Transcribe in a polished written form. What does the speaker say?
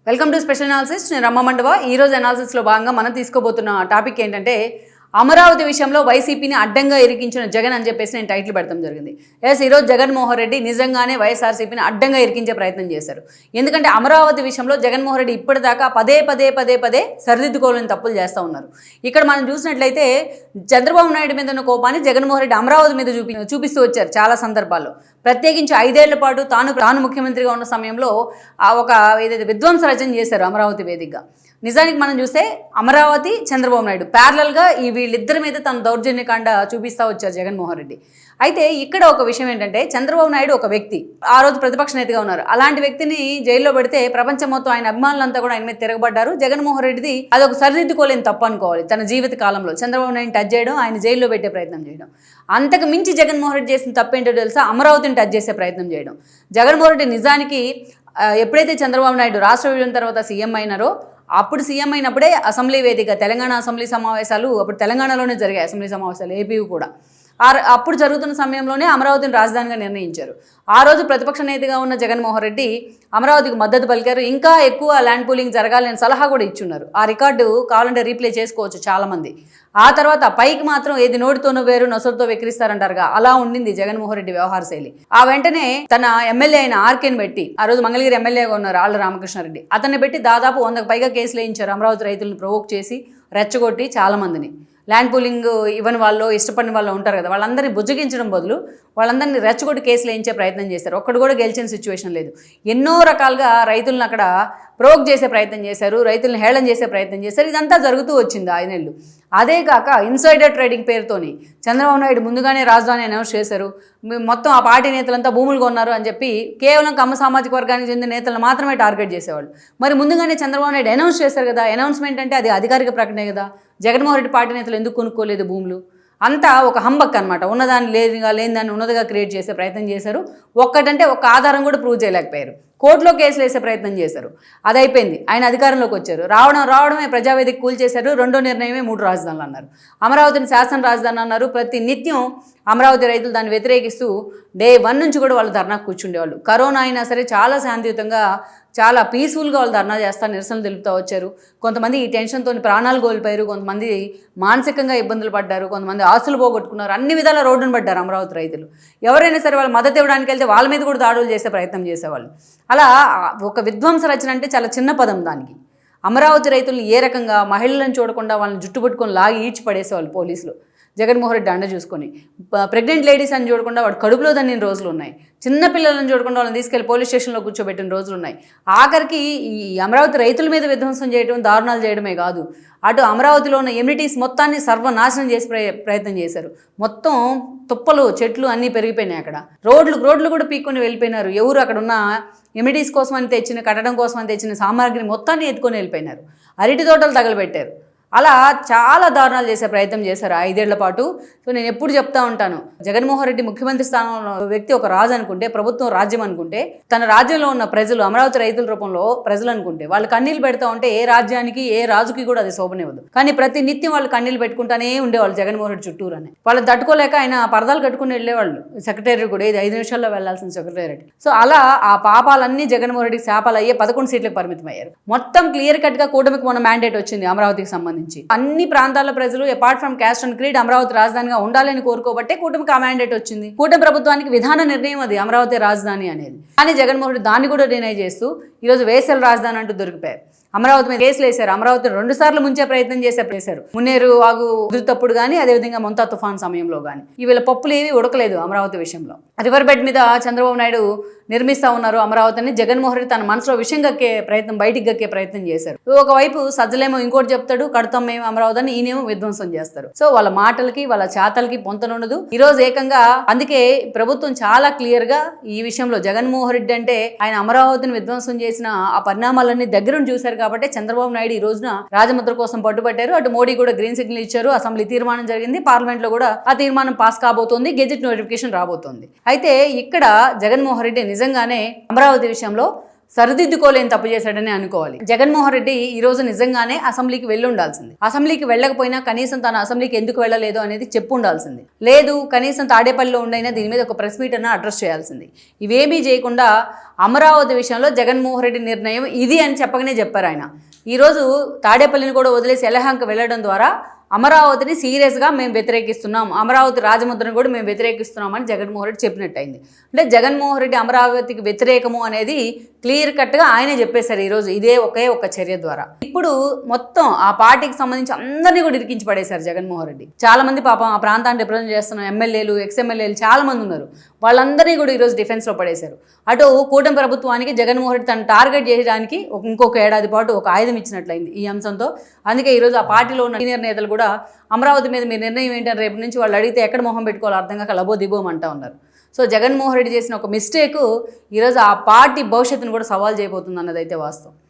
Welcome to special analysis. నేను రమ్మ మండవ. ఈ రోజు అనాలిసిస్లో భాగంగా మనం తీసుకోబోతున్న టాపిక్ ఏంటంటే అమరావతి విషయంలో వైసీపీని అడ్డంగా ఇరికించిన జగన్ అని చెప్పేసి నేను టైటిల్ పెడతాం జరిగింది. ఈరోజు జగన్మోహన్ రెడ్డి నిజంగానే వైఎస్ఆర్సీపీని అడ్డంగా ఇరికించే ప్రయత్నం చేశారు. ఎందుకంటే అమరావతి విషయంలో జగన్మోహన్ రెడ్డి ఇప్పటిదాకా పదే సరిదిద్దుకోవాలని తప్పులు చేస్తూ ఉన్నారు. ఇక్కడ మనం చూసినట్లయితే చంద్రబాబు నాయుడు మీద ఉన్న కోపాన్ని జగన్మోహన్ రెడ్డి అమరావతి మీద చూపిస్తూ వచ్చారు చాలా సందర్భాల్లో. ప్రత్యేకించి 5 ఏళ్ల పాటు తాను ముఖ్యమంత్రిగా ఉన్న సమయంలో ఒక ఏదైతే విధ్వంస రచన చేశారు అమరావతి వేదికగా. నిజానికి మనం చూస్తే అమరావతి చంద్రబాబు నాయుడు ప్యారలల్గా వీళ్ళిద్దరి మీద తన దౌర్జన్యకాండ చూపిస్తూ వచ్చారు జగన్మోహన్ రెడ్డి. అయితే ఇక్కడ ఒక విషయం ఏంటంటే చంద్రబాబు నాయుడు ఒక వ్యక్తి, ఆ రోజు ప్రతిపక్ష నేతగా ఉన్నారు. అలాంటి వ్యక్తిని జైల్లో పెడితే ప్రపంచం మొత్తం ఆయన అభిమానులంతా కూడా ఆయన మీద తిరగబడ్డారు. జగన్మోహన్ రెడ్డిది అదొక సరిదిద్దుకోలేని తప్పు అనుకోవాలి. తన జీవిత కాలంలో చంద్రబాబు నాయుడు టచ్ చేయడం, ఆయన జైల్లో పెట్టే ప్రయత్నం చేయడం. అంతకు మించి జగన్మోహన్ రెడ్డి చేసిన తప్పేంటో తెలుసా? అమరావతిని టచ్ చేసే ప్రయత్నం చేయడం. జగన్మోహన్ రెడ్డి నిజానికి ఎప్పుడైతే చంద్రబాబు నాయుడు రాష్ట్ర విభజన తర్వాత సీఎం అయినారో అప్పుడు సీఎం అయినప్పుడే అసెంబ్లీ వేదిక తెలంగాణ అసెంబ్లీ సమావేశాలు అప్పుడు తెలంగాణలోనే జరిగాయి అసెంబ్లీ సమావేశాలు, ఏపీ కూడా. అప్పుడు జరుగుతున్న సమయంలోనే అమరావతిని రాజధానిగా నిర్ణయించారు. ఆ రోజు ప్రతిపక్ష నేతగా ఉన్న జగన్మోహన్ రెడ్డి అమరావతికి మద్దతు పలికారు. ఇంకా ఎక్కువ ల్యాండ్ పూలింగ్ జరగాలని సలహా కూడా ఇచ్చున్నారు. ఆ రికార్డు కావాలంటే రీప్లే చేసుకోవచ్చు చాలామంది. ఆ తర్వాత పైకి మాత్రం ఏది నోటితోనో వేరు నొసరుతో వెక్కిరిస్తారంటారుగా, అలా ఉండింది జగన్మోహన్ రెడ్డి వ్యవహార శైలి. ఆ వెంటనే తన ఎమ్మెల్యే అయిన ఆర్కేని పెట్టి, ఆ రోజు మంగళగిరి ఎమ్మెల్యేగా ఉన్నారు ఆళ్ల రామకృష్ణారెడ్డి, అతన్ని పెట్టి దాదాపు 100కు పైగా కేసులు వేయించారు. అమరావతి రైతులను ప్రొవోక్ చేసి రెచ్చగొట్టి చాలామందిని ల్యాండ్ పూలింగ్ ఇవ్వని వాళ్ళు, ఇష్టపడిన వాళ్ళు ఉంటారు కదా, వాళ్ళందరినీ బుజ్జగించడం బదులు వాళ్ళందరినీ రెచ్చగొట్టి కేసులు వేయించే ప్రయత్నం చేశారు. ఒక్కడు కూడా గెలిచిన సిచ్యువేషన్ లేదు. ఎన్నో రకాలుగా రైతులను అక్కడ ప్రొవోక్ చేసే ప్రయత్నం చేశారు, రైతులను హేళన చేసే ప్రయత్నం చేశారు. ఇదంతా జరుగుతూ వచ్చింది 5 నెలలు. అదే కాక ఇన్సైడర్ ట్రేడింగ్ పేరుతోని చంద్రబాబు నాయుడు ముందుగానే రాజధాని అనౌన్స్ చేశారు. మొత్తం ఆ పార్టీ నేతలంతా భూములు కొన్నారు అని చెప్పి కేవలం కమ్మ సామాజిక వర్గానికి చెందిన నేతలను మాత్రమే టార్గెట్ చేసేవాళ్ళు. మరి ముందుగానే చంద్రబాబు నాయుడు అనౌన్స్ చేశారు కదా, అనౌన్స్మెంట్ అంటే అది అధికారిక ప్రకటనే కదా. జగన్మోహన్ రెడ్డి పార్టీ నేతలు ఎందుకు కొనుక్కోలేదు భూములు? అంతా ఒక హంబక్ అనమాట. ఉన్నదాన్ని లేని దాన్ని ఉన్నదిగా క్రియేట్ చేసే ప్రయత్నం చేశారు. ఒక్కటంటే ఒక్క ఆధారం కూడా ప్రూవ్ చేయలేకపోయారు. కోర్టులో కేసులు వేసే ప్రయత్నం చేశారు. అది అయిపోయింది. ఆయన అధికారంలోకి వచ్చారు. రావడమే ప్రజావేదిక కూల్చేశారు. రెండో నిర్ణయమే 3 రాజధానులు అన్నారు. అమరావతిని శాసన రాజధాని అన్నారు. ప్రతి నిత్యం అమరావతి రైతులు దాన్ని వ్యతిరేకిస్తూ డే 1 నుంచి కూడా వాళ్ళు ధర్నాకు కూర్చుండేవాళ్ళు. కరోనా అయినా సరే చాలా శాంతియుతంగా చాలా పీస్ఫుల్గా వాళ్ళు ధర్నా చేస్తా నిరసనలు తెలుపుతూ వచ్చారు. కొంతమంది ఈ టెన్షన్తో ప్రాణాలు కోల్పోయారు, కొంతమంది మానసికంగా ఇబ్బందులు పడ్డారు, కొంతమంది ఆస్తులు పోగొట్టుకున్నారు. అన్ని విధాల రోడ్డును పడ్డారు అమరావతి రైతులు. ఎవరైనా సరే వాళ్ళు మద్దతు ఇవ్వడానికి వెళ్తే వాళ్ళ మీద కూడా దాడులు చేసే ప్రయత్నం చేసేవాళ్ళు. అలా ఒక విధ్వంస రచన అంటే చాలా చిన్న పదం దానికి. అమరావతి రైతులను ఏ రకంగా మహిళలను చూడకుండా వాళ్ళని జుట్టు పట్టుకొని లాగి ఈడ్చి పడేసేవాళ్ళు పోలీసులు. జగన్మోహన్ రెడ్డి అండ చూసుకొని ప్రెగ్నెంట్ లేడీస్ అని చూడకుండా వాడు కడుపులో దన్నిన రోజులు ఉన్నాయి. చిన్న పిల్లలను చూడకుండా వాళ్ళని తీసుకెళ్లి పోలీస్ స్టేషన్లో కూర్చోబెట్టిన రోజులు ఉన్నాయి. ఆఖరికి ఈ అమరావతి రైతుల మీద విధ్వంసం చేయడం, దారుణాలు చేయడమే కాదు, అటు అమరావతిలో ఉన్న ఎమ్యూనిటీస్ మొత్తాన్ని సర్వనాశనం చేసే ప్రయత్నం చేశారు. మొత్తం తుప్పలు చెట్లు అన్నీ పెరిగిపోయినాయి. అక్కడ రోడ్లు కూడా పీక్కొని వెళ్ళిపోయినారు. ఎవరు అక్కడ ఉన్న ఎమ్యూనిటీస్ కోసం అని తెచ్చిన, కట్టడం కోసం అని తెచ్చిన సామాగ్రిని మొత్తాన్ని ఎత్తుకొని వెళ్ళిపోయినారు. అరటి తోటలు తగలబెట్టారు. అలా చాలా దారుణాలు చేసే ప్రయత్నం చేశారు 5 ఏళ్ల పాటు. సో నేను ఎప్పుడు చెప్తా ఉంటాను, జగన్మోహన్ రెడ్డి ముఖ్యమంత్రి స్థానంలో వ్యక్తి ఒక రాజు అనుకుంటే, ప్రభుత్వం రాజ్యం అనుకుంటే, తన రాజ్యంలో ఉన్న ప్రజలు అమరావతి రైతుల రూపంలో ప్రజలు అనుకుంటే వాళ్ళు కన్నీళ్ళు పెడతా ఉంటే ఏ రాజ్యానికి ఏ రాజుకి కూడా అది శోభనివ్వదు. కానీ ప్రతి నిత్యం వాళ్ళు కన్నీళ్ళు పెట్టుకుంటానే ఉండేవాళ్ళు జగన్మోహన్ రెడ్డి చుట్టూరని. వాళ్ళు తట్టుకోలేక ఆయన పరదాలు కట్టుకుని వెళ్ళేవాళ్ళు సెక్రటేరియట్ కూడా. ఇది 5 నిమిషాల్లో వెళ్లాల్సిన సెక్రటేరియట్. సో అలా ఆ పాపాలన్నీ జగన్మోహన్ రెడ్డికి శాపాలు అయ్యే 11 సీట్లకు పరిమితమయ్యారు. మొత్తం క్లియర్ కట్గా కూటమికి మొన్న మ్యాండేట్ వచ్చింది అమరావతికి సంబంధించి. అన్ని ప్రాంతాల ప్రజలు apart from caste and creed Amaravati రాజధానిగా ఉండాలని కోరుకోబట్టే కూటమికి ఆ మ్యాండేట్ వచ్చింది. కూటమి ప్రభుత్వానికి విధాన నిర్ణయం అది అమరావతి రాజధాని అనేది. కానీ జగన్మోహన్ రెడ్డి దాన్ని కూడా డినై చేస్తూ ఈరోజు వేసల రాజధాని అంటూ దొరికిపోయారు. అమరావతి మీద కేసులు వేశారు. అమరావతిని 2 సార్లు ముంచే ప్రయత్నం చేశారు. మున్నేరు వాగు ఉదురుతప్పుడు కానీ, అదేవిధంగా మొంతా తుఫాన్ సమయంలో కానీ. వీళ్ళ పప్పులు ఏవి ఉడకలేదు అమరావతి విషయంలో. రివర్ బెడ్ మీద చంద్రబాబు నాయుడు నిర్మిస్తా ఉన్నారు అమరావతిని. జగన్మోహన్ రెడ్డి తన మనసులో విషయం బయటికి గక్కే ప్రయత్నం చేశారు. ఒకవైపు సజ్జలేమో ఇంకోటి చెప్తాడు, కడతాం మేము అమరావతిని, ఈయనేమో విధ్వంసం చేస్తారు. సో వాళ్ళ మాటలకి వాళ్ళ చేతలకి పొంతనుండదు. ఈరోజు ఏకంగా అందుకే ప్రభుత్వం చాలా క్లియర్ గా ఈ విషయంలో జగన్మోహన్ రెడ్డి అంటే ఆయన అమరావతిని విధ్వంసం చేసిన ఆ పరిణామాలన్నీ దగ్గరుండి చూశారు కాబట్టి చంద్రబాబు నాయుడు ఈ రోజున రాజముద్ర కోసం పట్టుబట్టారు. అటు మోడీ కూడా గ్రీన్ సిగ్నల్ ఇచ్చారు. అసెంబ్లీ తీర్మానం జరిగింది, పార్లమెంట్ లో కూడా ఆ తీర్మానం పాస్ కాబోతోంది, గెజెట్ నోటిఫికేషన్ రాబోతోంది. అయితే ఇక్కడ జగన్మోహన్ రెడ్డి నిజంగానే అమరావతి విషయంలో సరిదిద్దుకోలేని తప్పు చేశాడని అనుకోవాలి. జగన్మోహన్ రెడ్డి ఈ రోజు నిజంగానే అసెంబ్లీకి వెళ్ళి ఉండాల్సింది. అసెంబ్లీకి వెళ్ళకపోయినా కనీసం తన అసెంబ్లీకి ఎందుకు వెళ్ళలేదు అనేది చెప్పు ఉండాల్సింది. లేదు కనీసం తాడేపల్లిలో ఉండైనా దీని మీద ఒక ప్రెస్ మీట్ అన్న అడ్రస్ చేయాల్సింది. ఇవేమీ చేయకుండా అమరావతి విషయంలో జగన్మోహన్ రెడ్డి నిర్ణయం ఇది అని చెప్పకనే చెప్పారు ఆయన. ఈరోజు తాడేపల్లిని కూడా వదిలేసి ఎలహంక వెళ్ళడం ద్వారా అమరావతిని సీరియస్గా మేము వ్యతిరేకిస్తున్నాం, అమరావతి రాజముద్రను కూడా మేము వ్యతిరేకిస్తున్నామని జగన్మోహన్ రెడ్డి చెప్పినట్టయింది. అంటే జగన్మోహన్ రెడ్డి అమరావతికి వ్యతిరేకము అనేది క్లియర్ కట్గా ఆయనే చెప్పేశారు ఈరోజు ఇదే ఒకే ఒక చర్య ద్వారా. ఇప్పుడు మొత్తం ఆ పార్టీకి సంబంధించి అందరినీ కూడా ఇరికించి పడేశారు జగన్మోహన్ రెడ్డి. చాలా మంది పాపం ఆ ప్రాంతాన్ని రిప్రజెంట్ చేస్తున్న ఎమ్మెల్యేలు, ఎక్స్ఎమ్మెల్యేలు చాలా మంది ఉన్నారు. వాళ్ళందరినీ కూడా ఈరోజు డిఫెన్స్లో పడేశారు. అటు కూటమి ప్రభుత్వానికి జగన్మోహన్ రెడ్డి తను టార్గెట్ చేయడానికి ఇంకొక ఏడాది పాటు ఒక ఆయుధం ఇచ్చినట్లయింది ఈ అంశంతో. అందుకే ఈరోజు ఆ పార్టీలో ఉన్న సీనియర్ నేతలు కూడా అమరావతి మీద మీ నిర్ణయం ఏంటని రేపు నుంచి వాళ్ళు అడిగితే ఎక్కడ మొహం పెట్టుకోవాలో అర్థం కాక లబో దిబోం అంటా ఉన్నారు. సో జగన్మోహన్ రెడ్డి చేసిన ఒక మిస్టేక్ ఈరోజు ఆ పార్టీ భవిష్యత్తును కూడా సవాల్ చేయబోతుంది అన్నదైతే వాస్తవం.